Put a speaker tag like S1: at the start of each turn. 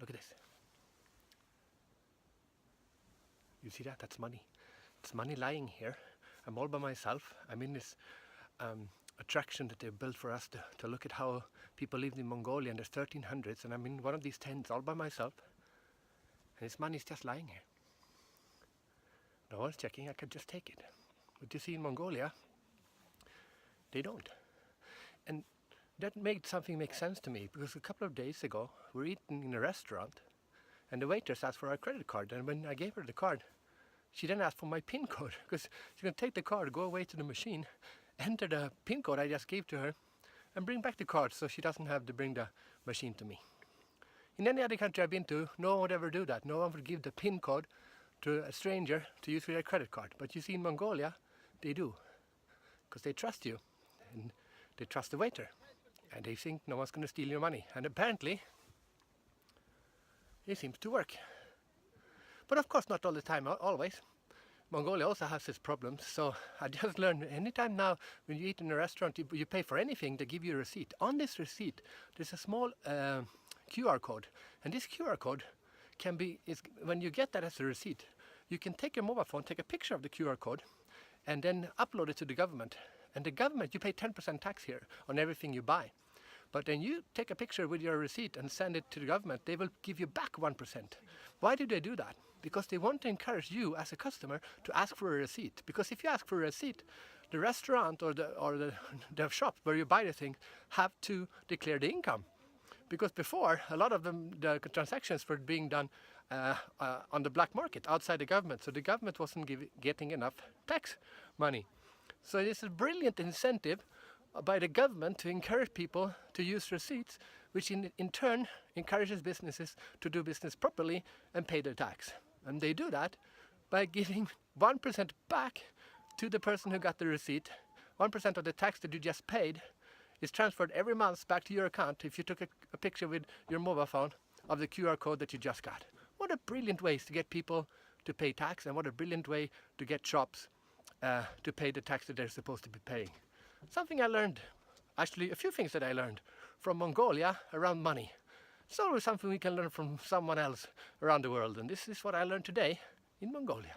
S1: Look at this. You see that? That's money. It's money lying here. I'm all by myself. I'm in this attraction that they've built for us to look at how people lived in Mongolia in the 1300s, and I'm in one of these tents all by myself, and this money is just lying here. No one's checking. I could just take it. But you see, in Mongolia, they don't. And that made something make sense to me, because a couple of days ago we were eating in a restaurant and the waitress asked for our credit card, and when I gave her the card, she then asked for my PIN code, because she's going to take the card, go away to the machine, enter the PIN code I just gave to her, and bring back the card so she doesn't have to bring the machine to me. In any other country I've been to, no one would ever do that. No one would give the PIN code to a stranger to use for their credit card. But you see, in Mongolia, they do, because they trust you, and they trust the waiter, and they think no one's going to steal your money. And apparently, it seems to work. But of course not all the time, always. Mongolia also has its problems, so I just learned anytime now when you eat in a restaurant, you pay for anything, they give you a receipt. On this receipt, there's a small QR code, and this QR code can be, when you get that as a receipt, you can take your mobile phone, take a picture of the QR code, and then upload it to the government. And the government, you pay 10% tax here on everything you buy. But then you take a picture with your receipt and send it to the government, they will give you back 1%. Why do they do that? Because they want to encourage you as a customer to ask for a receipt. Because if you ask for a receipt, the restaurant or the shop where you buy the thing have to declare the income. Because before, a lot of the transactions were being done on the black market outside the government. So the government wasn't getting enough tax money. So it is a brilliant incentive by the government to encourage people to use receipts, which in turn encourages businesses to do business properly and pay their tax. And they do that by giving 1% back to the person who got the receipt. 1% of the tax that you just paid is transferred every month back to your account if you took a picture with your mobile phone of the QR code that you just got. What a brilliant way to get people to pay tax, and what a brilliant way to get shops to pay the tax that they're supposed to be paying. Something I learned, actually a few things that I learned from Mongolia around money. It's always something we can learn from someone else around the world, and this is what I learned today in Mongolia.